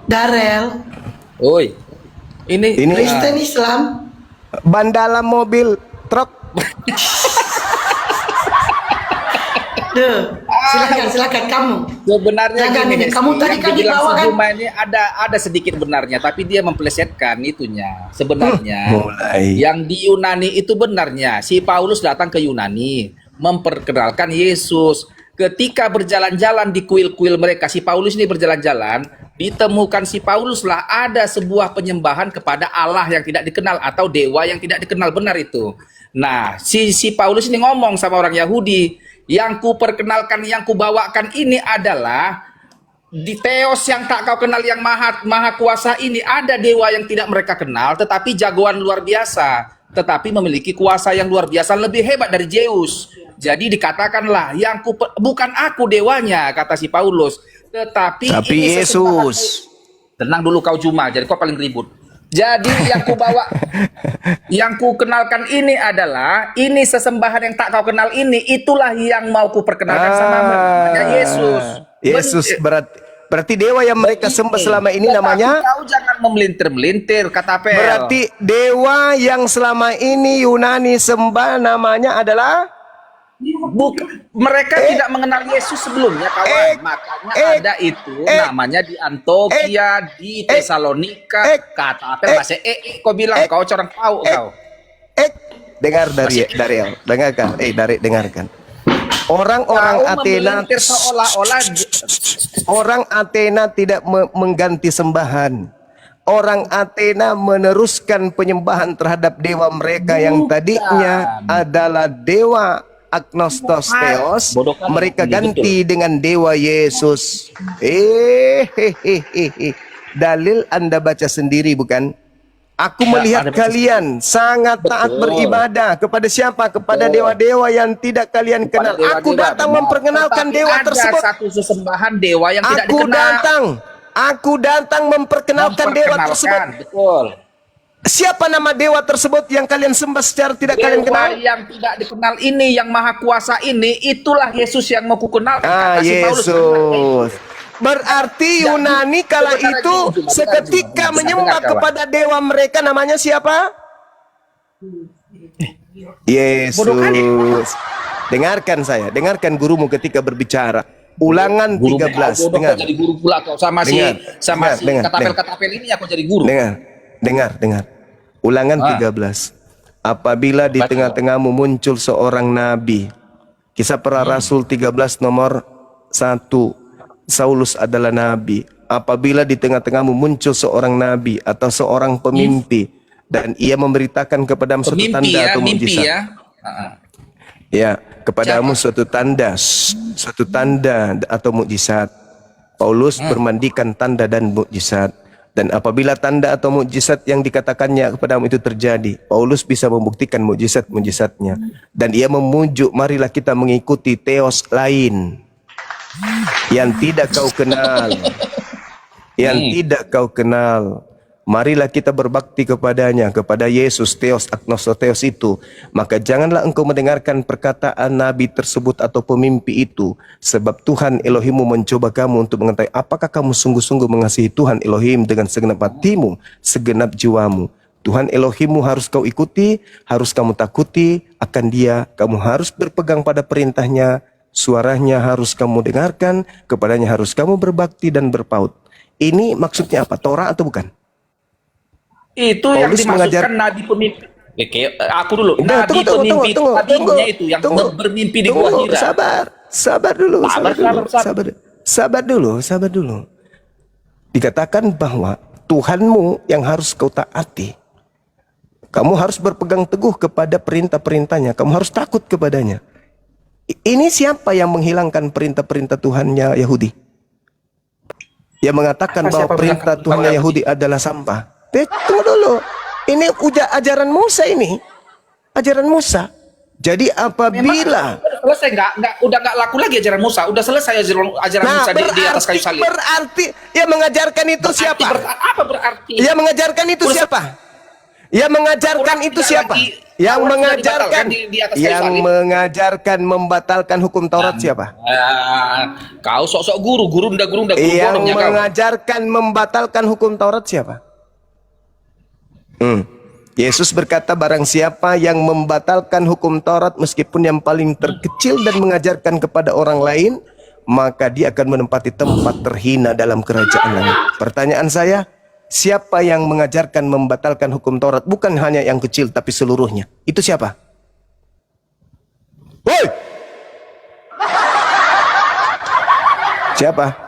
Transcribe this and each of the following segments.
Darel, Oi, ini Kristen Islam. ban dalam mobil truk. Duh, silakan kamu. sebenarnya Jangan gini, ini, Hesti, kamu tadi yang kan dibilang dibawa kan? Sejuma ini ada sedikit benarnya, tapi dia memplesetkan itunya. Sebenarnya Mulai. yang di Yunani itu benarnya si Paulus datang ke Yunani memperkenalkan Yesus. Ketika berjalan-jalan di kuil-kuil mereka, si Paulus ini berjalan-jalan, ditemukan si Paulus lah ada sebuah penyembahan kepada Allah yang tidak dikenal atau dewa yang tidak dikenal, benar itu. Nah, si Paulus ini ngomong sama orang Yahudi, yang ku perkenalkan, yang ku bawakan ini adalah di Theos yang tak kau kenal, yang maha kuasa ini ada dewa yang tidak mereka kenal, tetapi jagoan luar biasa, tetapi memiliki kuasa yang luar biasa, lebih hebat dari Zeus. Jadi dikatakanlah bukan aku dewanya, kata si Paulus, tetapi ini sesembahan. Yesus. Tenang dulu kau Juma, jadi kau paling ribut. Jadi yang ku kenalkan ini adalah ini sesembahan yang tak kau kenal ini, itulah yang mau ku perkenalkan sama namanya Yesus. Yesus berarti dewa yang mereka sembah selama ini Tetapi namanya. kau jangan memelintir-melintir, kata Pel. Berarti dewa yang selama ini Yunani sembah namanya adalah Mereka tidak mengenal Yesus sebelumnya, kawan. Makanya ada itu namanya di Antioquia, di Tesalonika. Kata Apel bahasa kau bilang kau orang tahu kau. dengar Dariel, dengarkan. Dengarkan. Orang-orang Kau Athena memelintir seolah-olah orang Athena tidak mengganti sembahan. Orang Athena meneruskan penyembahan terhadap dewa mereka yang tadinya adalah dewa Agnostos Theos, mereka ganti dengan dewa Yesus. Dalil Anda baca sendiri bukan? Aku melihat kalian sangat taat beribadah kepada siapa? Kepada dewa-dewa yang tidak kalian kenal. Aku datang memperkenalkan dewa tersebut. Ada satu sesembahan dewa yang tidak dikenal. Aku datang memperkenalkan dewa tersebut. Betul. Siapa nama dewa tersebut yang kalian sembah secara tidak kalian kenal? Dewa yang tidak dikenal ini, yang maha kuasa ini, itulah Yesus yang mau kukenalkan. Kata si Paulus. Yesus. Berarti Yunani kala itu seketika menyembah kepada dewa mereka, namanya siapa? Yesus. Dengarkan saya, dengarkan gurumu ketika berbicara. Ulangan 13. Dengar. Jadi guru pula kau sama si Katapel ini aku jadi guru. Dengar. Ulangan 13. Apabila di tengah-tengahmu muncul seorang nabi. Kisah Para Rasul 13 nomor 1. Saulus adalah nabi. Apabila di tengah-tengahmu muncul seorang nabi atau seorang pemimpi dan ia memberitakan kepadamu suatu tanda atau mukjizat. Ya, kepadamu suatu tanda atau mukjizat. Paulus bermandikan tanda dan mukjizat. Dan apabila tanda atau mukjizat yang dikatakannya kepadamu itu terjadi, Paulus bisa membuktikan mukjizat-mukjizatnya. Dan ia memujuk, marilah kita mengikuti Theos lain yang tidak kau kenal. Tidak kau kenal. Marilah kita berbakti kepadanya, kepada Yesus, Theos, Agnostos Theos itu. Maka janganlah engkau mendengarkan perkataan nabi tersebut atau pemimpi itu. Sebab Tuhan Elohimmu mencoba kamu untuk mengetahui apakah kamu sungguh-sungguh mengasihi Tuhan Elohim dengan segenap hatimu, segenap jiwamu. Tuhan Elohimmu harus kau ikuti, harus kamu takuti akan Dia. Kamu harus berpegang pada perintahnya, suaranya harus kamu dengarkan, kepadanya harus kamu berbakti dan berpaut. Ini maksudnya apa? Torah atau bukan? Itu Paulus yang dimaksudkan nabi pemimpi. Aku dulu. Nabi pemimpi tadinya itu yang bermimpi di Gua Hira. Sabar dulu. Dikatakan bahwa Tuhanmu yang harus kau taati. Kamu harus berpegang teguh kepada perintah-perintahnya. Kamu harus takut kepadanya. Ini siapa yang menghilangkan perintah-perintah Tuhannya Yahudi? Yang mengatakan bahwa perintah Tuhannya Yahudi adalah sampah. Tunggu dulu. Ini ajaran Musa ini. Ajaran Musa. Jadi apabila selesai udah nggak laku lagi ajaran Musa, udah selesai ajaran Musa di atas kayu salib. Berarti yang mengajarkan itu siapa? Apa berarti? Yang mengajarkan itu siapa? Yang mengajarkan Taurat itu tidak siapa? lagi- Yang Taurat tidak mengajarkan, dibatalkan di atas kayu yang salib. mengajarkan membatalkan hukum Taurat siapa? Kau sok-sok guru Yang bodohnya kau. mengajarkan membatalkan hukum Taurat siapa? Yesus berkata, barang siapa yang membatalkan hukum Taurat meskipun yang paling terkecil dan mengajarkan kepada orang lain, maka dia akan menempati tempat terhina dalam kerajaan langit. Pertanyaan saya, siapa yang mengajarkan membatalkan hukum Taurat? Bukan hanya yang kecil tapi seluruhnya. Itu siapa? Woi! Siapa?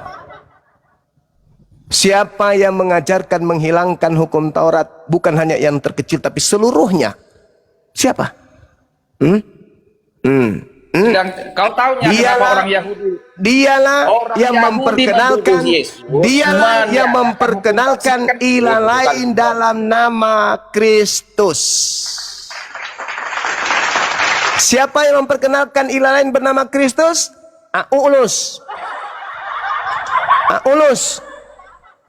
Siapa yang mengajarkan menghilangkan hukum Taurat? Bukan hanya yang terkecil tapi seluruhnya. Siapa? Dan kau tahunya kenapa orang Yahudi? Dialah Orang yang Yahudi memperkenalkan, menuduh Yesus dialah yang menyatakan memperkenalkan hukum Taurat ilah bukan lain Taurat. dalam nama Kristus. Siapa yang memperkenalkan ilah lain bernama Kristus? Aulus. Aulus.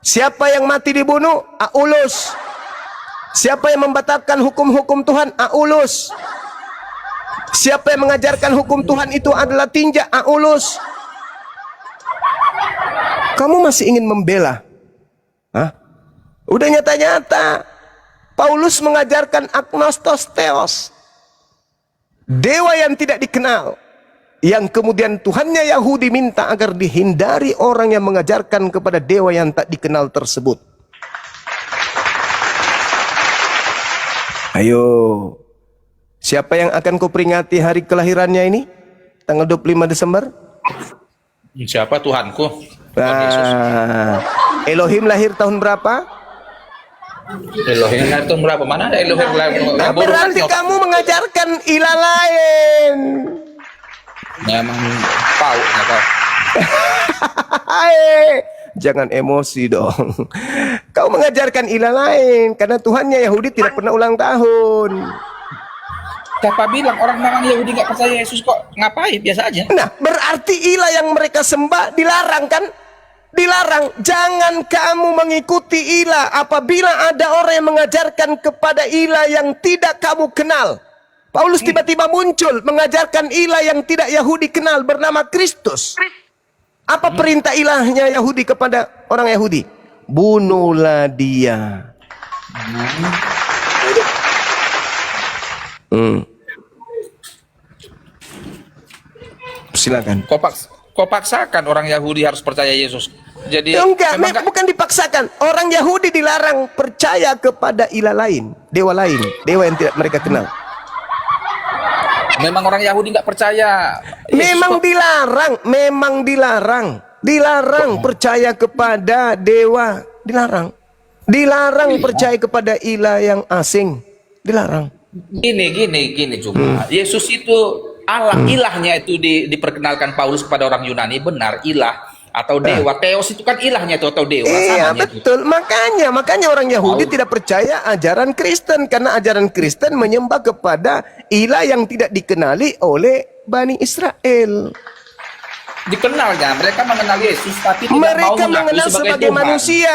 Siapa yang mati dibunuh? Aulus. Siapa yang membatalkan hukum-hukum Tuhan? Aulus. Siapa yang mengajarkan hukum Tuhan itu adalah tinja? Aulus. Kamu masih ingin membela? Hah? Udah nyata-nyata. Paulus mengajarkan agnostos theos. Dewa yang tidak dikenal. Yang kemudian Tuhannya Yahudi minta agar dihindari orang yang mengajarkan kepada dewa yang tak dikenal tersebut. Ayo. Siapa yang akan kau peringati hari kelahirannya ini? Tanggal 25 Desember? Siapa Tuhanku? Nah, Elohim lahir tahun berapa? Elohim itu berapa? Mana ada Elohim Nah, berarti kamu mengajarkan ilah lain. Memang pautnya kau. Hai, jangan emosi dong. Kau mengajarkan ilah lain karena Tuhannya Yahudi tidak pernah ulang tahun. Siapa bilang orang Yahudi nggak percaya Yesus kok? Ngapain? Biasa aja. Nah, berarti ilah yang mereka sembah dilarang kan? Dilarang. Jangan kamu mengikuti ilah apabila ada orang yang mengajarkan kepada ilah yang tidak kamu kenal. Paulus tiba-tiba muncul mengajarkan ilah yang tidak Yahudi kenal bernama Kristus. Apa perintah ilahnya Yahudi kepada orang Yahudi? Bunuhlah dia. Silakan. Kau paksakan orang Yahudi harus percaya Yesus. Jadi Ya, enggak, memang nggak- bukan dipaksakan. Orang Yahudi dilarang percaya kepada ilah lain, dewa yang tidak mereka kenal. memang orang Yahudi nggak percaya. Yesus Memang kok. dilarang percaya kepada dewa, dilarang percaya kepada ilah yang asing, dilarang. Gini cuma Yesus itu Allah, ilahnya itu diperkenalkan Paulus kepada orang Yunani, benar ilah atau dewa. Theos itu kan ilahnya itu atau dewa. Iya samanya itu. betul, makanya orang Yahudi tidak percaya ajaran Kristen karena ajaran Kristen menyembah kepada ilah yang tidak dikenali oleh Bani Israel. Dikenalnya, mereka mengenal Yesus tapi tidak mau Mereka mengaku mengenal sebagai Tuhan. manusia,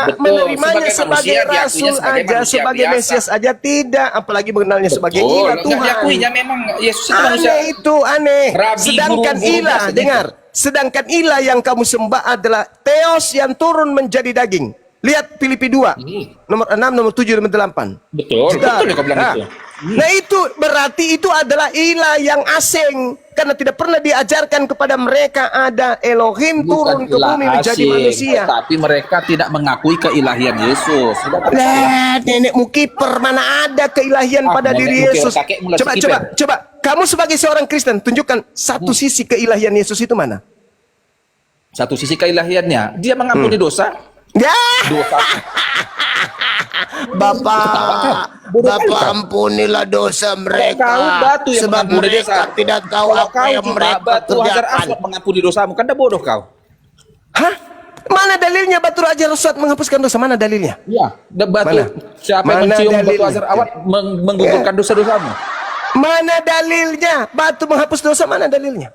Betul, menerimanya sebagai sebagai manusia, rasul diakuinya sebagai aja, manusia sebagai biasa. Mesias aja tidak, apalagi mengenalnya sebagai Betul, ilah nggak Tuhan. diakuinya memang Yesus itu manusia. Aneh itu, aneh. Rabi, Sedangkan guru-guru ilah, biasa dengar, sedangkan ilah yang kamu sembah adalah Theos yang turun menjadi daging. Lihat Filipi 2, nomor 6, nomor 7, nomor 8. Betul, betul ya kau bilang Nah, itu. nah itu berarti itu adalah ilah yang asing karena tidak pernah diajarkan kepada mereka ada Elohim turun ke ilah bumi menjadi asing, manusia. tapi mereka tidak mengakui keilahian Yesus. Lah, nenekmu kiper, mana ada keilahian pada nenekmu diri kiper, Yesus? kakekmu lah si Coba. Kamu sebagai seorang Kristen tunjukkan satu sisi keilahian Yesus itu mana? Satu sisi keilahiannya, dia mengampuni dosa. Ya, Dosa. Bapak ampunilah dosa mereka. Kau batu yang sebab mengampuni mereka dosa. tidak tahu Kalau apa kau yang juga mereka batu Hajar kerjakan. Aswad mengampuni dosamu, kan dah bodoh kau. Hah? Mana dalilnya batu Hajar Aswad menghapuskan dosa? Mana dalilnya? Iya, batu. Mana? Siapa yang Mana mencium batu dalilnya? Hajar Aswad menggugurkan dosa-dosamu? Mana dalilnya? Batu menghapus dosa, mana dalilnya?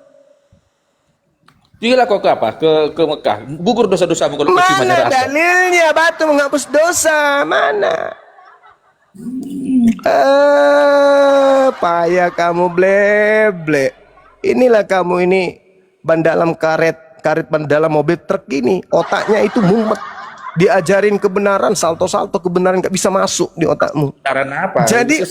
Gila kau ke apa? Ke Mekah. Gugur dosa-dosamu kalau kau cium Mana Hajar Aswad. dalilnya batu menghapus dosa? Mana? Payah kamu bleble. Inilah kamu ini ban dalam karet ban dalam mobil truk ini. Otaknya itu mumet. Diajarin kebenaran, salto-salto kebenaran nggak bisa masuk di otakmu. Karena apa? Jadi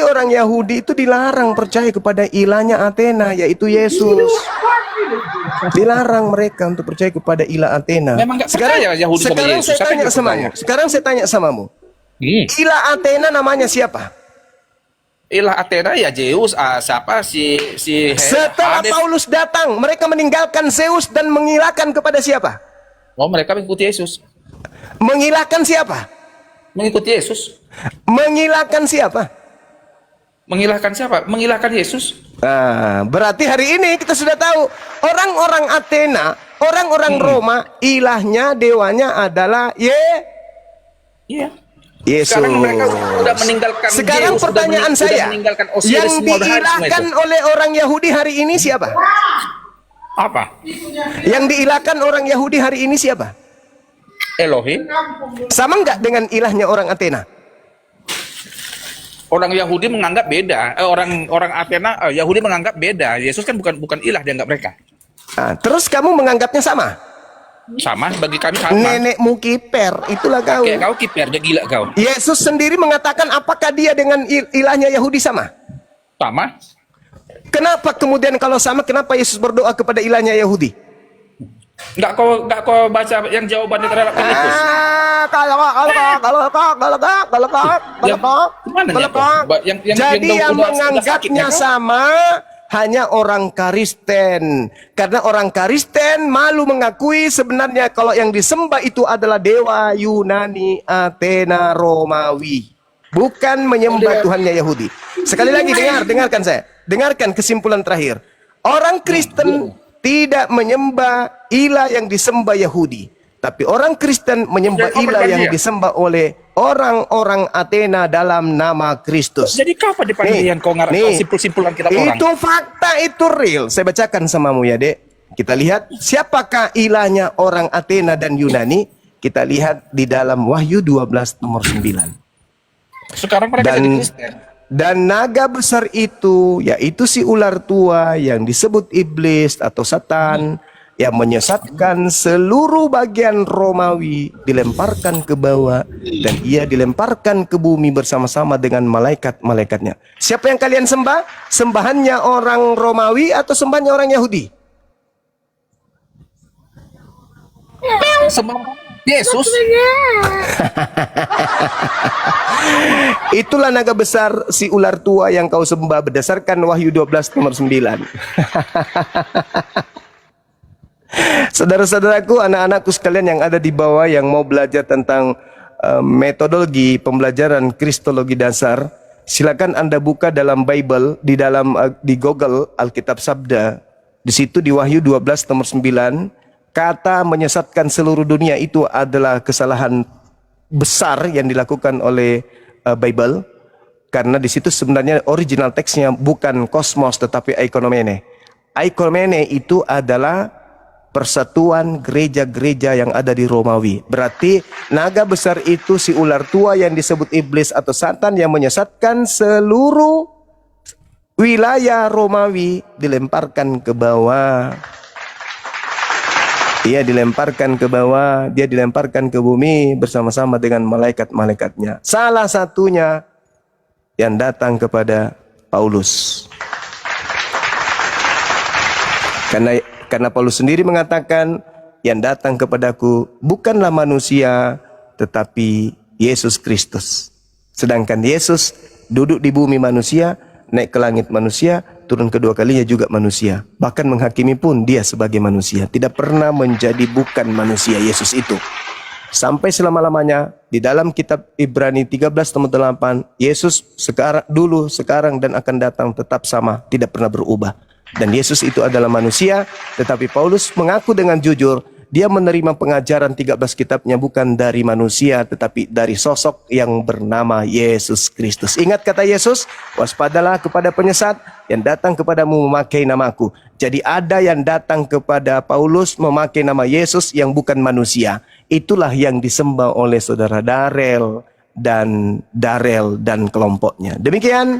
orang Yahudi itu dilarang percaya kepada ilahnya Athena, yaitu Yesus. Dilarang mereka untuk percaya kepada ilah Athena. Memang nggak percaya Yahudi sama Yesus. Sekarang saya tanya samamu. Ilah Athena namanya siapa? Ilah Athena ya Zeus, siapa Setelah Hades. Paulus datang, mereka meninggalkan Zeus dan mengilahkan kepada siapa? Oh, mereka mengikuti Yesus. Mengilahkan siapa? Mengikuti Yesus. Mengilahkan siapa? Mengilahkan siapa? Mengilahkan Yesus. Nah, berarti hari ini kita sudah tahu orang-orang Athena, orang-orang Roma, ilahnya, dewanya adalah Iya. Yesus. Sekarang mereka sudah meninggalkan Sekarang Zeus, pertanyaan sudah saya, meninggalkan Osiris, yang semua udah hari semua diilahkan itu. oleh orang Yahudi hari ini siapa? Apa? Yang diilahkan orang Yahudi hari ini siapa? Elohim. Sama enggak dengan ilahnya orang Athena? Orang Yahudi menganggap beda. Orang Athena, Yahudi menganggap beda. Yesus kan bukan ilah, dianggap mereka. Nah, terus kamu menganggapnya sama? Sama, bagi kami sama. Nenekmu kiper, itulah kau. Kayak kau kiper, udah gila kau. Yesus sendiri mengatakan apakah dia dengan ilahnya Yahudi sama? Sama. Kenapa kemudian kalau sama, kenapa Yesus berdoa kepada ilahnya Yahudi? Enggak kau baca yang jawabannya terhadap Filipus. Jadi yang menganggapnya sama hanya orang Kristen. Karena orang Kristen malu mengakui sebenarnya kalau yang disembah itu adalah dewa Yunani, Athena, Romawi. Bukan menyembah Tuhannya Yahudi. Sekali lagi dengarkan saya. Dengarkan kesimpulan terakhir. Orang Kristen tidak menyembah ilah yang disembah Yahudi. Tapi orang Kristen menyembah ilah yang disembah oleh orang-orang Athena dalam nama Kristus. Jadi kapan dipanggil kau ngarang simpul-simpulan kita orang? Itu fakta, itu real. Saya bacakan samamu ya, Dek. Kita lihat siapakah ilahnya orang Athena dan Yunani. Kita lihat di dalam Wahyu 12 nomor 9. Sekarang mereka jadi Kristen. Dan naga besar itu, yaitu si ular tua yang disebut iblis atau setan, yang menyesatkan seluruh bagian Romawi, dilemparkan ke bawah, dan ia dilemparkan ke bumi bersama-sama dengan malaikat-malaikatnya. Siapa yang kalian sembah? Sembahannya orang Romawi atau sembahannya orang Yahudi? Sembah Yesus. Itulah naga besar si ular tua yang kau sembah berdasarkan Wahyu 12 nomor 9. Saudara-saudaraku, anak-anakku sekalian yang ada di bawah yang mau belajar tentang metodologi pembelajaran Kristologi dasar, silakan Anda buka dalam Bible di Google Alkitab Sabda. Di situ di Wahyu 12 nomor 9, kata menyesatkan seluruh dunia itu adalah kesalahan besar yang dilakukan oleh Bible, karena di situ sebenarnya original teksnya bukan kosmos tetapi oikomene. Oikomene itu adalah persatuan gereja-gereja yang ada di Romawi. Berarti naga besar itu si ular tua yang disebut iblis atau satan yang menyesatkan seluruh wilayah Romawi, dilemparkan ke bawah. Ia dilemparkan ke bawah, dia dilemparkan ke bumi bersama-sama dengan malaikat-malaikatnya. Salah satunya yang datang kepada Paulus. Karena Paulus sendiri mengatakan, yang datang kepadaku bukanlah manusia, tetapi Yesus Kristus. Sedangkan Yesus duduk di bumi manusia, naik ke langit manusia, turun kedua kalinya juga manusia. Bahkan menghakimi pun dia sebagai manusia. Tidak pernah menjadi bukan manusia Yesus itu. Sampai selama-lamanya di dalam kitab Ibrani 13 nomor 8, Yesus dulu, sekarang dan akan datang tetap sama, tidak pernah berubah. Dan Yesus itu adalah manusia, tetapi Paulus mengaku dengan jujur, dia menerima pengajaran 13 kitabnya bukan dari manusia, tetapi dari sosok yang bernama Yesus Kristus. Ingat kata Yesus, waspadalah kepada penyesat yang datang kepadamu memakai namaku. Jadi ada yang datang kepada Paulus memakai nama Yesus yang bukan manusia. Itulah yang disembah oleh saudara Darel dan kelompoknya. Demikian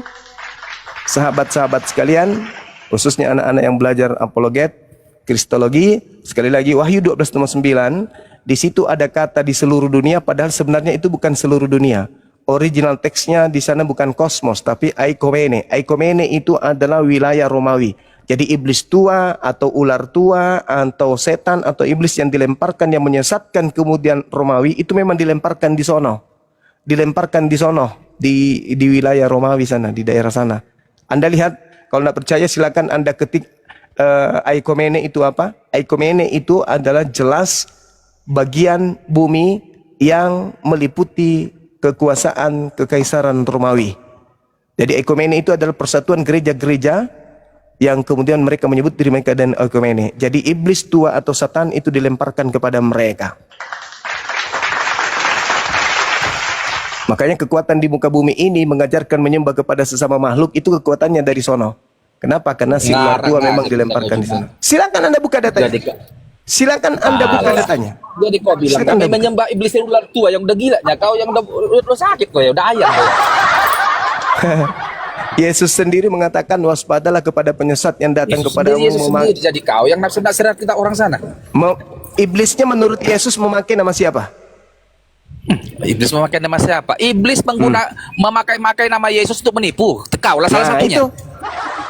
sahabat-sahabat sekalian, khususnya anak-anak yang belajar apologet, kristologi, sekali lagi Wahyu 12 nomor 9, di situ ada kata di seluruh dunia, padahal sebenarnya itu bukan seluruh dunia. Original teksnya di sana bukan kosmos, tapi aikomene. Aikomene itu adalah wilayah Romawi. Jadi iblis tua atau ular tua atau setan atau iblis yang dilemparkan yang menyesatkan kemudian Romawi itu memang dilemparkan di sono. Dilemparkan di sono di wilayah Romawi sana, di daerah sana. Anda lihat, kalau tidak percaya silakan Anda ketik aikomene itu apa? Aikomene itu adalah jelas bagian bumi yang meliputi kekuasaan kekaisaran Romawi. Jadi aikomene itu adalah persatuan gereja-gereja yang kemudian mereka menyebut diri mereka dan aikomene. Jadi iblis tua atau setan itu dilemparkan kepada mereka. Makanya kekuatan di muka bumi ini mengajarkan menyembah kepada sesama makhluk, itu kekuatannya dari sono. Kenapa? Karena si ular tua memang dilemparkan di sana. Silakan Anda buka datanya. Silakan Anda buka datanya. Jadi kau bilang kami menyembah iblis ular tua yang udah gila, kau yang udah sakit kau ya, udah ayam kau. Yesus sendiri mengatakan waspadalah kepada penyesat yang datang kepadamu. Yesus sendiri, jadi kau yang nafsu-nafsirat kita orang sana. Iblisnya menurut Yesus memakai nama siapa? Iblis memakai nama siapa? Iblis memakai nama Yesus untuk menipu. Kaulah salah satunya.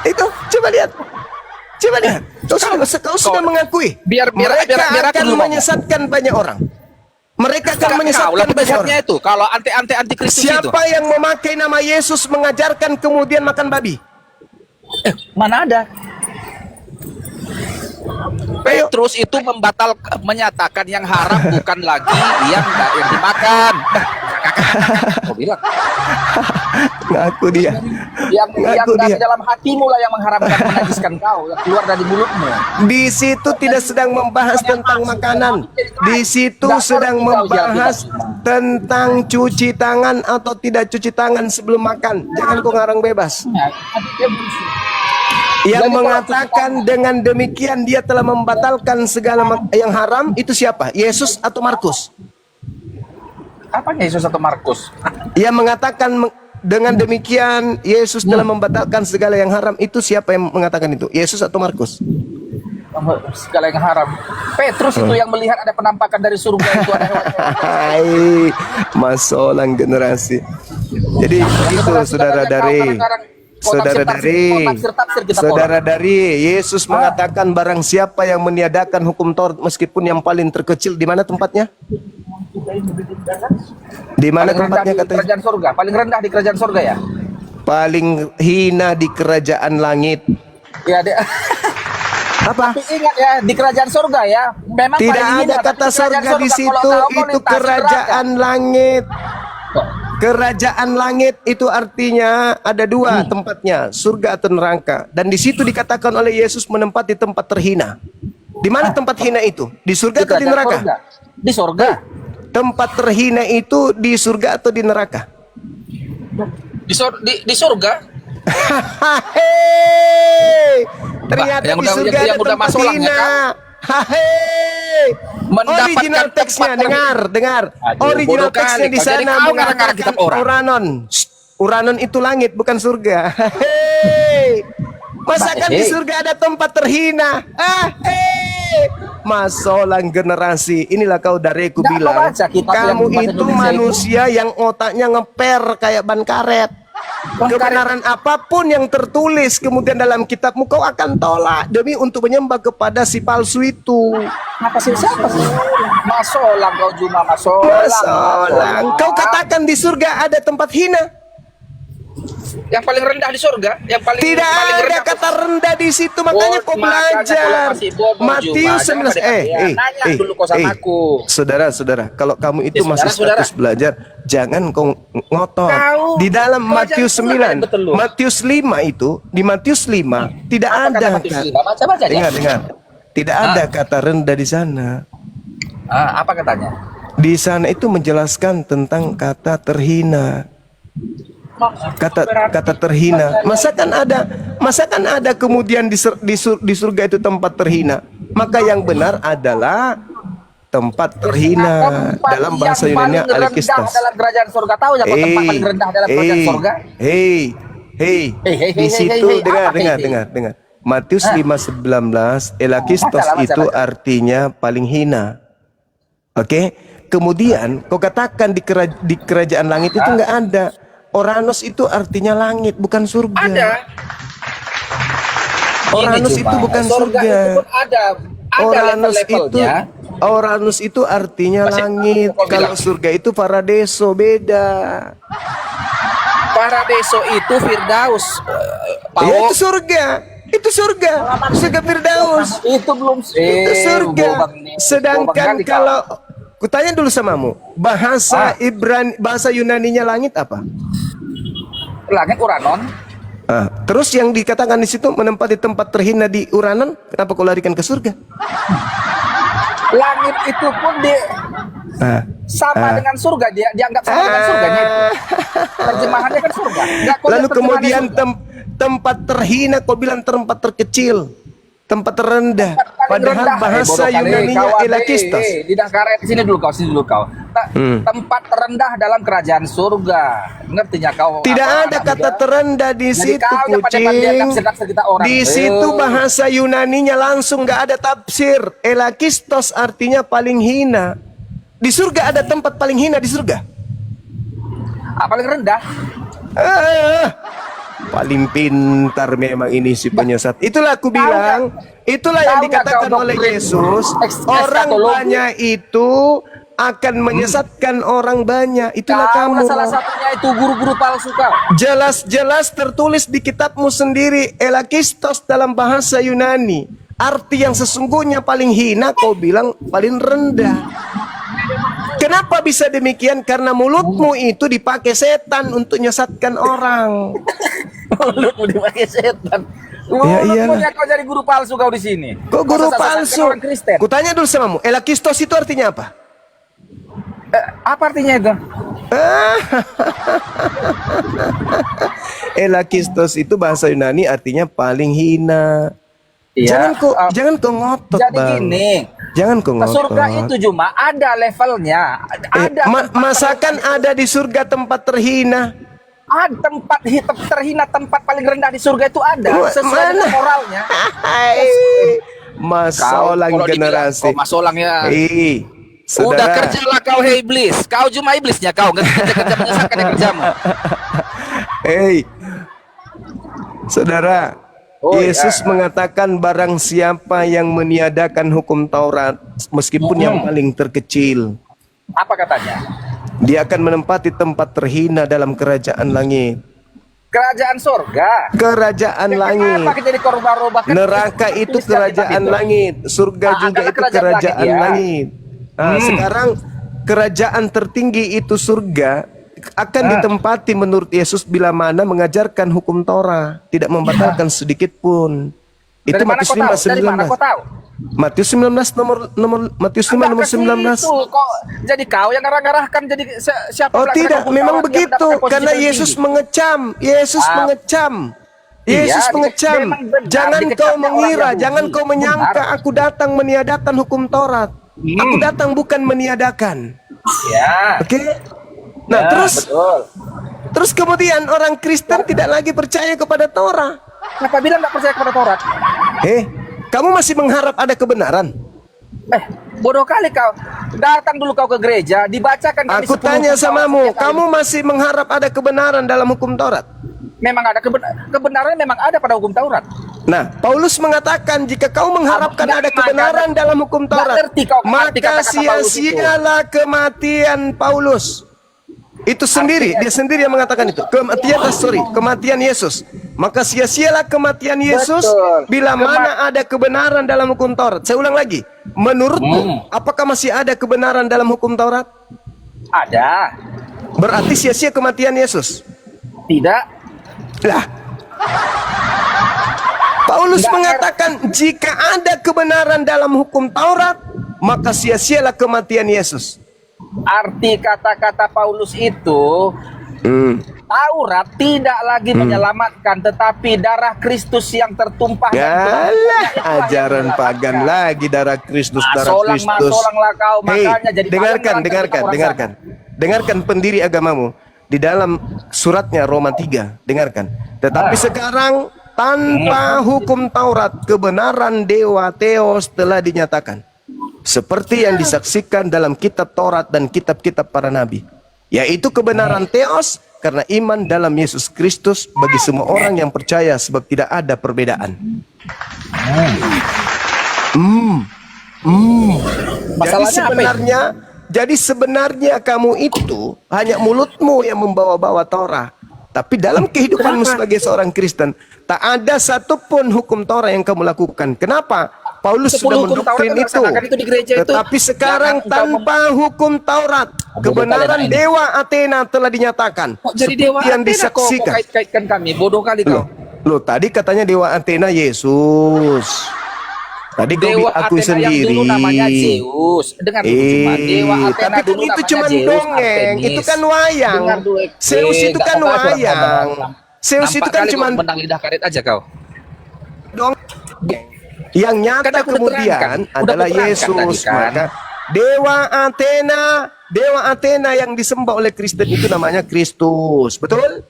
Itu coba lihat. Coba lihat. Kau sudah mengakui. Biar mereka akan menyesatkan banyak orang. Mereka akan menyesatkan banyak orang. Itu kalau anti Kristus itu. Siapa yang memakai nama Yesus mengajarkan kemudian makan babi? Mana ada? Petrus itu menyatakan yang haram bukan lagi yang dimakan. Kau bilang. Ngaku dia. Yang dari dalam hatimu lah yang mengharamkan, menajiskan kau, yang keluar dari mulutmu. Di situ tidak sedang membahas tentang makanan. Di situ sedang membahas tentang cuci tangan atau tidak cuci tangan sebelum makan. Jangan kau ngarang bebas. Yang mengatakan dengan demikian dia telah membatalkan segala yang haram itu siapa? Yesus atau Markus? Apanya Yesus atau Markus? Yang mengatakan dengan demikian Yesus telah membatalkan segala yang haram itu siapa yang mengatakan itu? Yesus atau Markus? Segala yang haram. Petrus itu yang melihat ada penampakan dari surga itu ada hewan. Hai, masolang generasi. Jadi itu saudara dari Yesus mengatakan barang siapa yang meniadakan hukum Taurat meskipun yang paling terkecil, di mana tempatnya? Di mana tempatnya katanya? Kerajaan surga, paling rendah di kerajaan surga ya? Paling hina di kerajaan langit. Ya, apa? Tapi ingat ya, di kerajaan surga ya, memang tidak ada kata surga di situ, itu kerajaan langit. Kerajaan langit itu artinya ada dua tempatnya, surga atau neraka. Dan di situ dikatakan oleh Yesus menempati tempat terhina. Di mana tempat hina itu? Di surga atau di neraka? Di surga. Tempat terhina itu di surga atau di neraka? Di surga. Ternyata di surga ada tempat hina. Original teksnya, dengar. Original teksnya di sana mengatakan Uranon. Uranon itu langit, bukan surga. Masakan di surga ada tempat terhina? Masolang generasi. Inilah kau dareku bilang. Kamu itu manusia yang otaknya ngeper kayak ban karet. Kebenaran apapun yang tertulis kemudian dalam kitabmu kau akan tolak demi untuk menyembah kepada si palsu itu. Apa sih siapa sih? Masolang kau cuma masolang. Kau katakan di surga ada tempat hina. Yang paling rendah di surga, yang paling tidak paling ada kata rendah di situ, makanya kau belajar Matius 19. Saudara, kalau kamu itu masih status belajar, jangan kau ngotot. Di dalam Matius 9, Matius 5 itu, di Matius 5 tidak ada kata. Dengar. Tidak ada kata rendah di sana. Apa katanya? Di sana itu menjelaskan tentang kata terhina. kata terhina. Masakan ada kemudian di surga itu tempat terhina? Maka yang benar adalah tempat terhina dalam bahasa Yunani alekistos. Dalam kerajaan surga, tahu ya kok tempat paling rendah dalam kerajaan surga? Di situ dengar. Matius 5:19, elakistos itu artinya paling hina. Oke? Kemudian kau katakan di kerajaan langit itu nggak ada. Oranos itu artinya langit, bukan surga. Ada. Oranos itu bukan surga. Itu pun ada Oranos itu artinya langit. Kalau surga itu paradiso, beda. Paradiso itu Firdaus. Ya, itu surga. Itu surga. Surga Firdaus. Itu belum Itu surga. Sedangkan kalau kutanya dulu samamu, bahasa bahasa Yunaninya langit apa? Langit Uranon. Terus yang dikatakan di situ menempati tempat terhina di Uranon, kenapa kau larikan ke surga? Langit itu pun sama dengan surga, dia dianggap sama dengan surganya itu. Terjemahannya kan surga. Lalu kemudian tempat terhina kau bilang tempat terkecil, tempat terendah. Padahal bahasa Yunaninya elakistos. Tidak karet, sini dulu kau. Tempat terendah dalam kerajaan surga. Ngertinya kau? Tidak ada kata terendah di situ, kucing. Di situ bahasa Yunaninya langsung nggak ada tafsir. Elakistos artinya paling hina. Di surga ada tempat paling hina di surga. Paling rendah. Paling pintar memang ini si penyesat. Itulah aku bilang, itulah yang dikatakan oleh Yesus. Orang banyak itu akan menyesatkan orang banyak. Itulah kamu. Salah satunya itu guru-guru palsu kau. Jelas-jelas tertulis di kitabmu sendiri, elakistos dalam bahasa Yunani. Arti yang sesungguhnya paling hina, kau bilang paling rendah. Kenapa bisa demikian? Karena mulutmu itu dipakai setan untuk menyesatkan orang. Mulutmu dipakai setan. Ya iyalah. Kau jadi guru palsu kau di sini. Kok guru palsu? Kutanya dulu samamu, elakistos itu artinya apa? Apa artinya itu? Elakistos itu bahasa Yunani artinya paling hina. Iya. Jangan kau ngotot, jadi Bang. gini. Jangan kau ngotot. Surga itu cuma ada levelnya. Ada masakan ada di surga tempat terhina? Ada tempat terhina, tempat paling rendah di surga itu ada. Sesuai dengan moralnya. Masolang generasi. Masolang ya. Saudara. Udah kerjalah kau, hei iblis. Kau cuma iblisnya kau. Kerja menyesatkan kerjamu. Saudara. Yesus mengatakan barang siapa yang meniadakan hukum Taurat meskipun yang paling terkecil. Apa katanya? Dia akan menempati tempat terhina dalam kerajaan langit. Kerajaan surga. Kerajaan langit. Neraka itu kerajaan langit. Surga juga itu kerajaan langit. Sekarang kerajaan tertinggi itu surga akan ditempati menurut Yesus bila mana mengajarkan hukum Torah, tidak membatalkan sedikit pun. Itu Matius 5:19. Matius 19 nomor Matius 5 nomor 19. Kok jadi kau yang ngarah-ngarahkan jadi siapa? Oh tidak, memang begitu karena Yesus mengecam. Yesus mengecam. Yesus mengecam. Jangan kau mengira, jangan kau menyangka aku datang meniadakan hukum Taurat. Aku datang bukan meniadakan. Ya. Oke? Nah, terus kemudian orang Kristen tidak lagi percaya kepada Torah. Kenapa bilang nggak percaya kepada Taurat? Kamu masih mengharap ada kebenaran? Bodoh kali kau. Datang dulu kau ke gereja, dibacakan. Aku tanya samamu, kamu masih mengharap ada kebenaran dalam hukum Taurat? Memang ada kebenaran, memang ada pada hukum Taurat. Nah, Paulus mengatakan jika kau mengharapkan ada kebenaran dalam hukum Taurat, maka sia-sialah kematian Paulus. Itu sendiri, dia sendiri yang mengatakan itu. Kematian Yesus. Maka sia-sialah kematian Yesus bila mana ada kebenaran dalam hukum Taurat. Saya ulang lagi. Menurutmu, apakah masih ada kebenaran dalam hukum Taurat? Ada. Berarti sia-sia kematian Yesus? Tidak. Lah. Paulus mengatakan jika ada kebenaran dalam hukum Taurat, maka sia-sialah kematian Yesus. Arti kata-kata Paulus itu Taurat tidak lagi menyelamatkan, tetapi darah Kristus yang tertumpah. Yalah, ajaran pagan lagi darah Kristus, darah Kristus. Masolanglah kau, Hei, makanya jadi dengarkan pendiri agamamu di dalam suratnya Roma 3, dengarkan. Tetapi sekarang tanpa hukum Taurat, kebenaran Dewa Theos telah dinyatakan, seperti yang disaksikan dalam kitab Taurat dan kitab-kitab para nabi, yaitu kebenaran Theos karena iman dalam Yesus Kristus bagi semua orang yang percaya, sebab tidak ada perbedaan. Jadi sebenarnya kamu itu hanya mulutmu yang membawa-bawa Torah, tapi dalam kehidupanmu sebagai seorang Kristen tak ada satupun hukum Torah yang kamu lakukan. Kenapa? Paulus sudah mendoktrin itu. Tetapi sekarang tanpa hukum Taurat, kebenaran Dewa Athena telah dinyatakan. Jadi Dewa yang Athena disaksikan. kau kait-kaitkan kami, bodoh kali kau. Loh, tadi katanya Dewa Athena Yesus. Tadi kau Dewa akui Athena yang sendiri. dulu namanya Zeus. Dengar dulu cuma Dewa Athena tapi dulu itu namanya cuma Zeus, dongeng. Artemis. Itu kan wayang. Dengar dulu, Zeus itu nggak kan apa-apa, wayang. Zeus itu kan cuma menang lidah karet aja kau. dongeng. Yang nyata Kan aku udah kemudian terangkan. Udah adalah aku terangkan Yesus. tadi kan. Maka Dewa Athena yang disembah oleh Kristen itu namanya Kristus. Betul?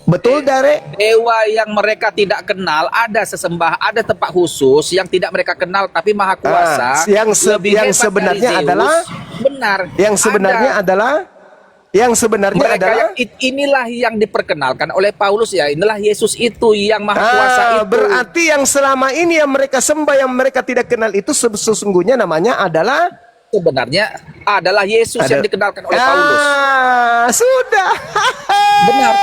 Betul, Dare? Dewa yang mereka tidak kenal, ada sesembah, ada tempat khusus yang tidak mereka kenal tapi maha kuasa. Yang lebih hebat sebenarnya dari Zeus. adalah Benar. Yang sebenarnya adalah Mereka inilah yang diperkenalkan oleh Paulus ya. Inilah Yesus itu yang maha kuasa itu. Berarti yang selama ini yang mereka sembah, yang mereka tidak kenal itu sesungguhnya namanya adalah sebenarnya adalah Yesus yang dikenalkan oleh Paulus. Sudah. Benar.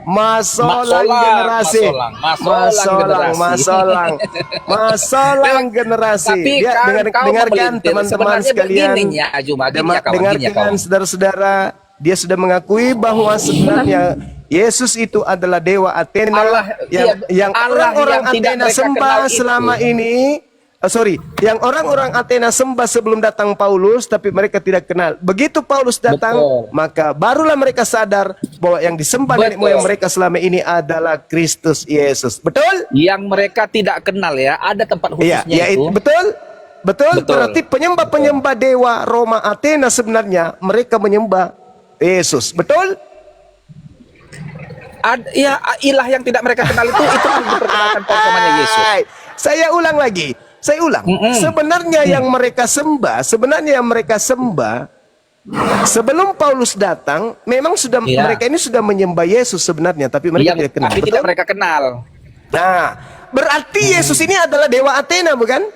Masolang generasi. Generasi. Tapi Dengarkan teman-teman sekalian. Dengarkan saudara-saudara, dia sudah mengakui bahwa sebenarnya Yesus itu adalah Dewa Athena yang orang-orang Athena sembah selama ini. Yang orang-orang Athena sembah sebelum datang Paulus, tapi mereka tidak kenal. Begitu Paulus datang, maka barulah mereka sadar bahwa yang disembah nenek moyang mereka selama ini adalah Kristus Yesus. Betul? Yang mereka tidak kenal ya, ada tempat khususnya itu. Betul. Berarti penyembah-penyembah dewa Roma Athena sebenarnya mereka menyembah Yesus. Betul? Ilah yang tidak mereka kenal itu yang diperkenalkan namanya Yesus. Saya ulang. Sebenarnya yang mereka sembah, sebelum Paulus datang, memang sudah mereka ini sudah menyembah Yesus sebenarnya, tapi mereka tidak kenal. Tapi tidak mereka kenal. Nah, berarti Yesus ini adalah Dewa Athena, bukan?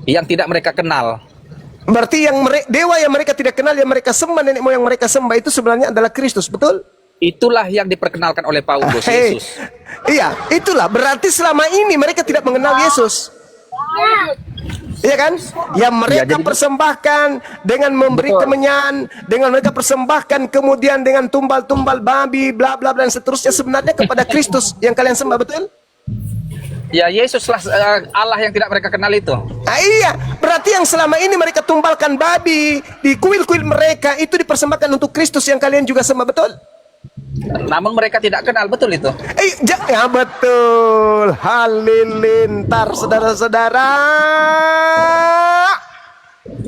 Yang tidak mereka kenal. Berarti dewa yang mereka tidak kenal, yang mereka sembah, nenek moyang mereka sembah itu sebenarnya adalah Kristus, betul? Itulah yang diperkenalkan oleh Paulus, Yesus. Iya, itulah. Berarti selama ini mereka tidak mengenal Yesus. Iya kan? Yang mereka persembahkan dengan memberi kemenyan, dengan mereka persembahkan kemudian dengan tumbal-tumbal babi, bla bla dan seterusnya, sebenarnya kepada Kristus yang kalian sembah, betul? Ya, Yesuslah Allah yang tidak mereka kenal itu. Iya, berarti yang selama ini mereka tumbalkan babi di kuil-kuil mereka itu dipersembahkan untuk Kristus yang kalian juga sembah, betul? Namun mereka tidak kenal, betul itu? Ya betul. Halilintar, saudara-saudara.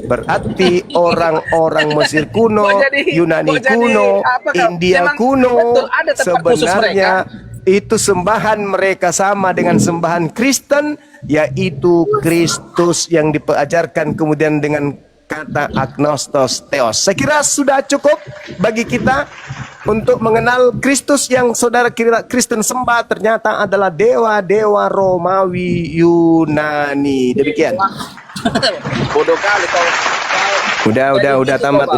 Berarti orang-orang Mesir kuno, Yunani kuno, India kuno, sebenarnya itu sembahan mereka sama dengan sembahan Kristen, yaitu Kristus yang diajarkan kemudian dengan kata agnostos theos. Saya kira sudah cukup bagi kita untuk mengenal Kristus yang saudara kira Kristen sembah ternyata adalah dewa-dewa Romawi Yunani. Demikian. Bodoh kali kau. Udah tamat.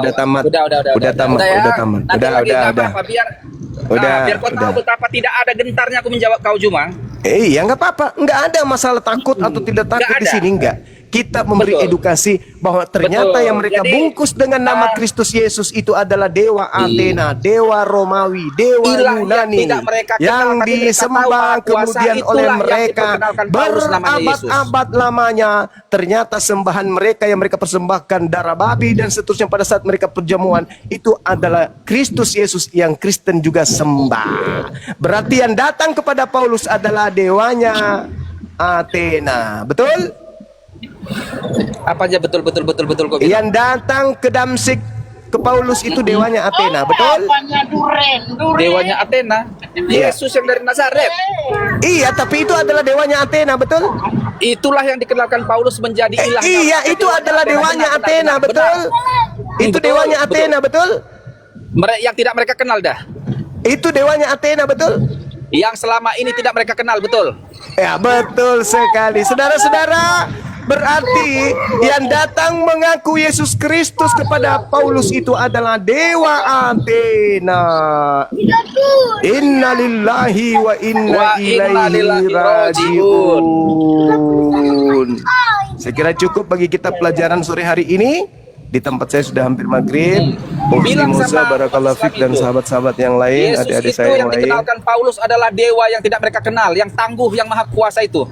Biar kau tahu betapa tidak ada gentarnya aku menjawab kau, Juma. Ya nggak apa-apa, nggak ada masalah takut atau tidak takut di sini, nggak. Kita memberi Betul. edukasi bahwa ternyata Betul. yang mereka Jadi, bungkus dengan nama Kristus Yesus itu adalah dewa Athena, dewa Romawi, dewa Ilah yang Yunani tidak mereka kenal, yang tapi mereka tahu disembah Maha Kuasa, kemudian itulah oleh yang mereka diperkenalkan Paulus namanya Yesus. berabad-abad lamanya. Ternyata sembahan mereka yang mereka persembahkan darah babi dan seterusnya pada saat mereka perjamuan itu adalah Kristus Yesus yang Kristen juga sembah. Berarti yang datang kepada Paulus adalah dewanya Athena. Betul? Apa aja betul kok bilang. Yang datang ke Damsik ke Paulus itu dewanya Athena, betul? Dewanya Athena, Iya. Yesus yang dari Nazaret. Iya, tapi itu adalah dewanya Athena, betul? Itulah yang dikenalkan Paulus menjadi ilah. Iya, itu adalah dewanya Athena, betul? Itu Betul, dewanya betul. Athena, betul? Yang tidak mereka kenal dah. Itu dewanya Athena, betul? Yang selama ini tidak mereka kenal, betul. Ya, betul sekali. Saudara-saudara, berarti yang datang mengaku Yesus Kristus kepada Paulus itu adalah dewa Athena. Inna lillahi wa inna Wa inna ilaihi ilaihi rajiun. Saya kira cukup bagi kita pelajaran sore hari ini. Di tempat saya sudah hampir maghrib. Bilang Musa, sama Barakallahu Islam Fik dan itu, sahabat-sahabat yang lain, Yesus adik-adik itu saya yang yang lain. dikenalkan Paulus adalah dewa yang tidak mereka kenal, yang tangguh, yang maha kuasa itu.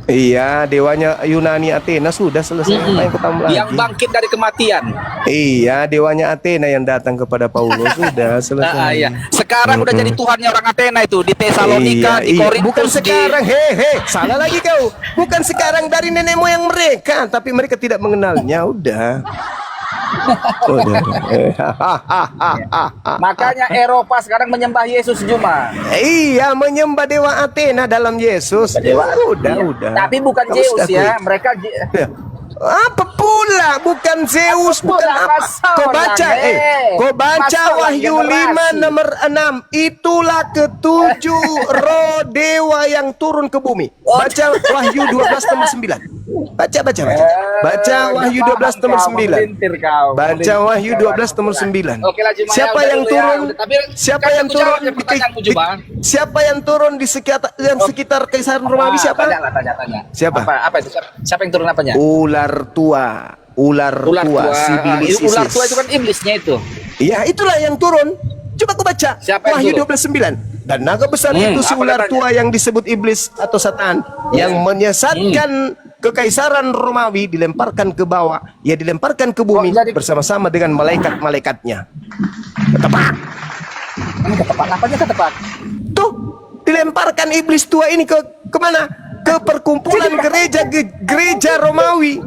Iya, dewanya Yunani Athena sudah selesai. Apa yang ketemu lagi? Yang bangkit dari kematian. Iya, dewanya Athena yang datang kepada Paulus sudah selesai. Iya. Sekarang udah jadi tuhannya orang Athena itu di Tesalonika, di Korintus. Bukan sekarang, salah lagi kau. Bukan sekarang dari nenek moyang mereka, tapi mereka tidak mengenalnya. Udah. Udah. Makanya Eropa sekarang menyembah Yesus cuma. Iya, menyembah dewa Athena dalam Yesus. Udah. Tapi bukan Kamu Zeus sudah ya, akui. mereka Ya. Apa pula? Bukan Zeus, bukan pula? apa? Kau baca, kau baca Masalah Wahyu 5 generasi. nomor 6. Itulah ketujuh roh dewa yang turun ke bumi. Baca Wahyu 12 nomor 9. Baca. Baca Wahyu 12 nomor 9. Baca Wahyu 12 nomor 9. Oke lah, Juma, Siapa ya, yang udah dulu turun? ya. Tapi Siapa kan yang aku jawab turun ya pertanyaanmu, Juma. Siapa yang turun di sekitar Kaisaran Romawi siapa? Tanya. Siapa? Apa itu? Siapa yang turun apanya? Ular tua. Ular tua, sibilis Ular tua Isis. itu kan iblisnya itu. Iya, itulah yang turun. Coba kau baca Siapa yang Wahyu turun? 12:9. Dan naga besar itu si apa ular katanya? tua yang disebut iblis atau setan yang menyesatkan kekaisaran Romawi dilemparkan ke bawah, ya dilemparkan ke bumi jadi- bersama-sama dengan malaikat-malaikatnya. Tepat. Apanya ketepat? Tuh, dilemparkan iblis tua ini ke mana? Ke perkumpulan gereja Romawi.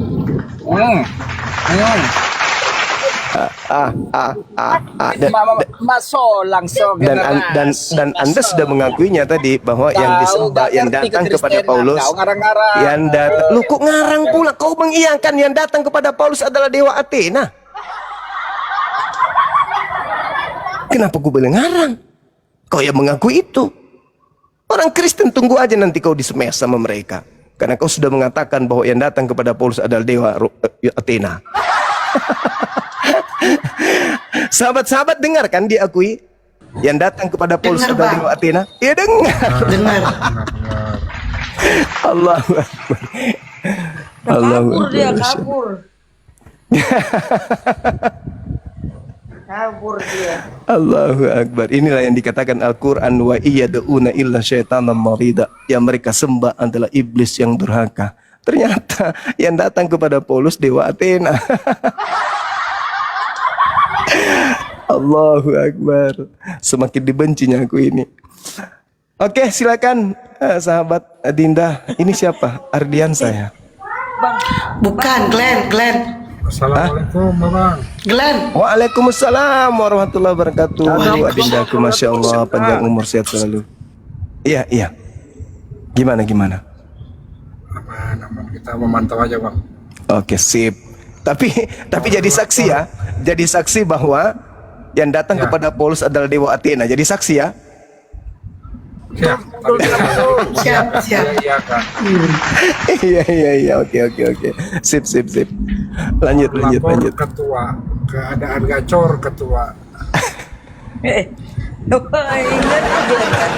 Dan Anda sudah mengakuinya tadi bahwa yang disembah yang datang kepada Paulus yang datang, lu kok ngarang pula? Kau mengiyakan yang datang kepada Paulus adalah dewa Athena. Kenapa gue bilang ngarang? Kau yang mengaku itu. Orang Kristen tunggu aja nanti kau disemes sama mereka. Karena kau sudah mengatakan bahwa yang datang kepada Paulus adalah dewa Athena. Sahabat-sahabat dengar kan diakui yang datang kepada Paulus Dengar, adalah Bang. dewa Athena? Ya dengar. Dengar. Allahu Akbar. Allahu Kabur dia, Akbar. kabur. Kabur dia. Allahu Akbar. Inilah yang dikatakan Al-Quran, wa iyad'una illa syaitanan marida. Yang mereka sembah adalah iblis yang durhaka. Ternyata yang datang kepada Paulus dewa Athena. Allahu Akbar. Semakin dibencinya aku ini. Oke, silakan sahabat Dinda. Ini siapa? Ardian saya. Bukan, Glenn. Assalamualaikum, Bang. Glenn. Waalaikumsalam warahmatullahi wabarakatuh. Adinda aku, Masya Allah, panjang umur sehat selalu. Iya. Gimana? Apa nama kita memantau aja, Bang. Oke, sip. Tapi jadi saksi ya. Jadi saksi bahwa yang datang Ya. kepada Paulus adalah dewa Athena. Jadi saksi ya. Siap. Siap. Iya, kan. Iya. Oke. Sip. Lanjut. Lapor ketua. Keadaan gacor ketua. Ingat Glenn kan?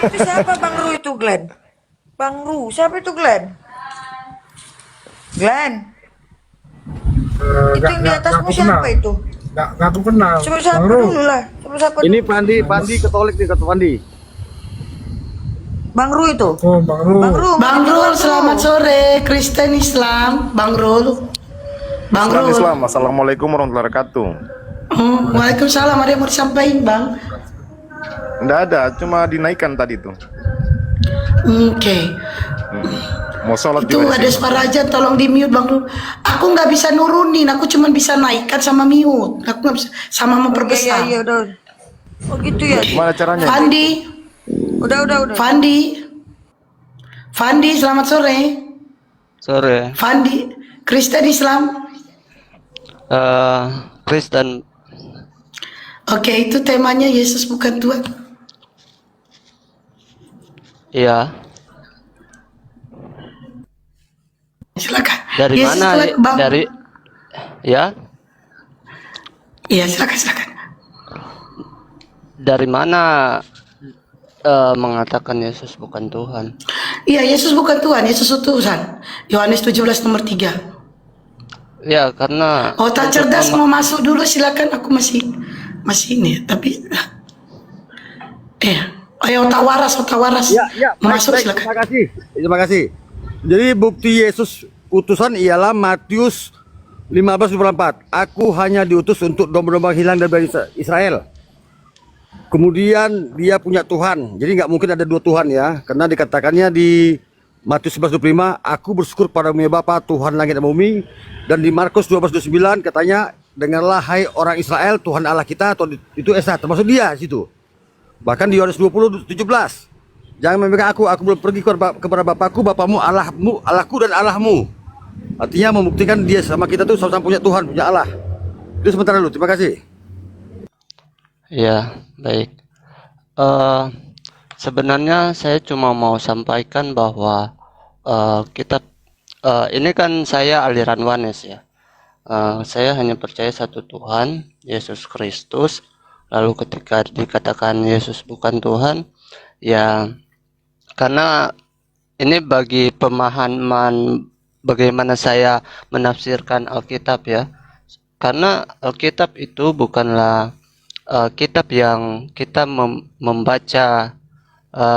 Itu siapa Bang Ru itu Glenn? Bang Ru, siapa itu Glenn? Glenn, itu yang di atasmu Nggak siapa kenal. itu? Nggak aku kenal. Coba Bang siapa Ru. dulu lah. Coba siapa Ini dulu? Pandi Katolik nih, Katolik Pandi. Bang Ru itu. Oh, Bang Ru. Bang Ru. Bang mana Rul, Bang Ru? selamat sore. Kristen Islam, Bang Rul. Bang Rul. Islam. Assalamualaikum warahmatullahi wabarakatuh. Waalaikumsalam. Ada yang mau disampaikan, Bang? Nggak ada, cuma dinaikkan tadi tuh. Oke. Mau sholat Itu juga ada di sini. suara aja, tolong di mute, Bang Rul. Aku nggak bisa nurunin, aku cuma bisa naikkan sama mute. Aku nggak bisa sama Iya, memperbesar. iya, udah. Oh gitu ya. Gimana caranya? Fandi, Udah. Fandi, selamat sore. Sore, Fandi, Kristen Islam. Kristen. Oke, itu temanya Yesus bukan Tuhan. Iya. Silakan. Dari Yesus mana? Tuhan, Bang. Dari ya, Iya, silakan. dari mana mengatakan Yesus bukan Tuhan? Iya, Yesus bukan Tuhan, Yesus utusan. Yohanes 17 nomor 3. Ya, karena Oh, tak untuk cerdas mau masuk dulu silakan. Aku masih ini, tapi ayo otak waras. Ya, Mau baik, masuk baik. silakan. Terima kasih. Jadi bukti Yesus utusan ialah Matius 15:24. Aku hanya diutus untuk domba-domba hilang dari Israel. Kemudian dia punya Tuhan. Jadi nggak mungkin ada dua Tuhan ya. Karena dikatakannya di Matius 11:25, aku bersyukur pada Bapa Tuhan langit dan bumi. Dan di Markus 12:29 katanya, dengarlah hai orang Israel, Tuhan Allah kita, atau itu Esa, termasuk dia di situ. Bahkan di Yohanes 20:17, jangan memegang aku belum pergi kepada Bapakku, Bapamu, Allahmu, Allahku dan Allahmu. Artinya membuktikan dia sama kita tuh sama-sama punya Tuhan, punya Allah. Itu sementara dulu, terima kasih. ya, baik. Sebenarnya saya cuma mau sampaikan bahwa kitab ini kan saya aliran Wanes ya. Saya hanya percaya satu Tuhan, Yesus Kristus. Lalu ketika dikatakan Yesus bukan Tuhan, ya karena ini bagi pemahaman bagaimana saya menafsirkan Alkitab ya. Karena Alkitab itu bukanlah kitab yang kita membaca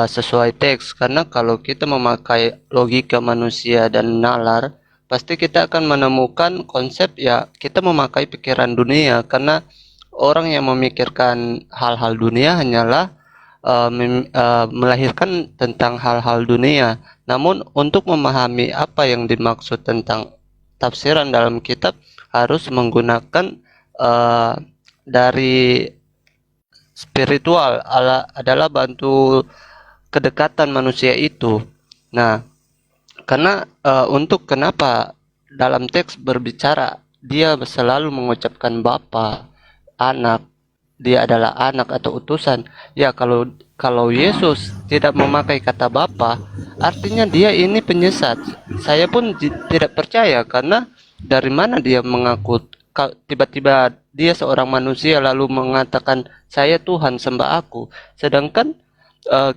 sesuai teks, karena kalau kita memakai logika manusia dan nalar, pasti kita akan menemukan konsep ya kita memakai pikiran dunia, karena orang yang memikirkan hal-hal dunia hanyalah melahirkan tentang hal-hal dunia. Namun untuk memahami apa yang dimaksud tentang tafsiran dalam kitab harus menggunakan dari spiritual adalah bantu kedekatan manusia itu. Nah, karena untuk kenapa dalam teks berbicara dia selalu mengucapkan Bapa, anak, dia adalah anak atau utusan. Ya kalau Yesus tidak memakai kata Bapa, artinya dia ini penyesat. Saya pun tidak percaya, karena dari mana dia mengaku tiba-tiba dia seorang manusia lalu mengatakan saya Tuhan sembah aku, sedangkan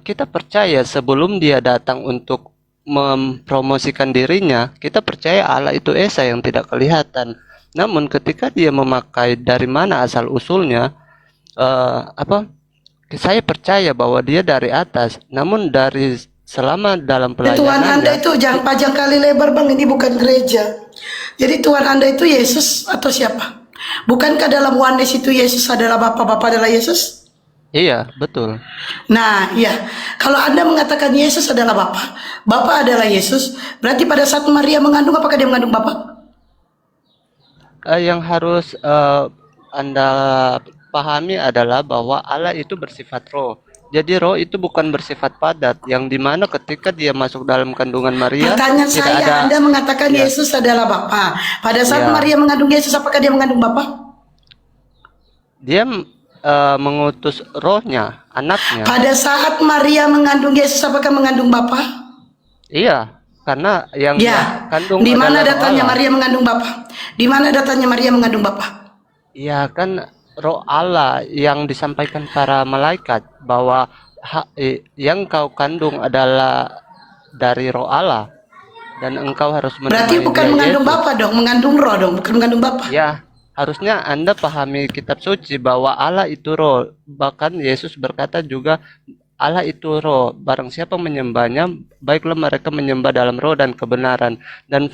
kita percaya sebelum dia datang untuk mempromosikan dirinya, kita percaya Allah itu Esa yang tidak kelihatan. Namun ketika dia memakai dari mana asal usulnya, saya percaya bahwa dia dari atas. Namun dari selama dalam Tuhan Anda pelayanannya, itu jangan panjang kali lebar, Bang, ini bukan gereja. Jadi Tuhan Anda itu Yesus atau siapa? Bukankah dalam Wanes itu Yesus adalah Bapa, Bapa adalah Yesus? iya betul. Nah, ya, kalau Anda mengatakan Yesus adalah Bapa, Bapa adalah Yesus, berarti pada saat Maria mengandung, apakah dia mengandung Bapa? Yang harus Anda pahami adalah bahwa Allah itu bersifat roh. Jadi roh itu bukan bersifat padat, yang dimana ketika dia masuk dalam kandungan Maria, Pertanyaan tidak saya, ada. Anda mengatakan Ya. Yesus adalah Bapa. Pada saat Ya. Maria mengandung Yesus, apakah dia mengandung Bapa? Dia mengutus rohnya, anaknya. Pada saat Maria mengandung Yesus, apakah mengandung Bapa? Iya, karena yang Ya. kandung Di mana adalah roh datanya Allah. Maria mengandung Bapa? Di mana datanya Maria mengandung Bapa? Iya kan, roh Allah yang disampaikan para malaikat bahwa yang kau kandung adalah dari roh Allah. dan engkau harus Berarti menemani bukan dia, mengandung Yesus. Bapa dong, mengandung roh dong, bukan mengandung Bapa. Ya, harusnya Anda pahami kitab suci bahwa Allah itu roh. Bahkan Yesus berkata juga Allah itu roh. Barang siapa menyembahnya, baiklah mereka menyembah dalam roh dan kebenaran. Dan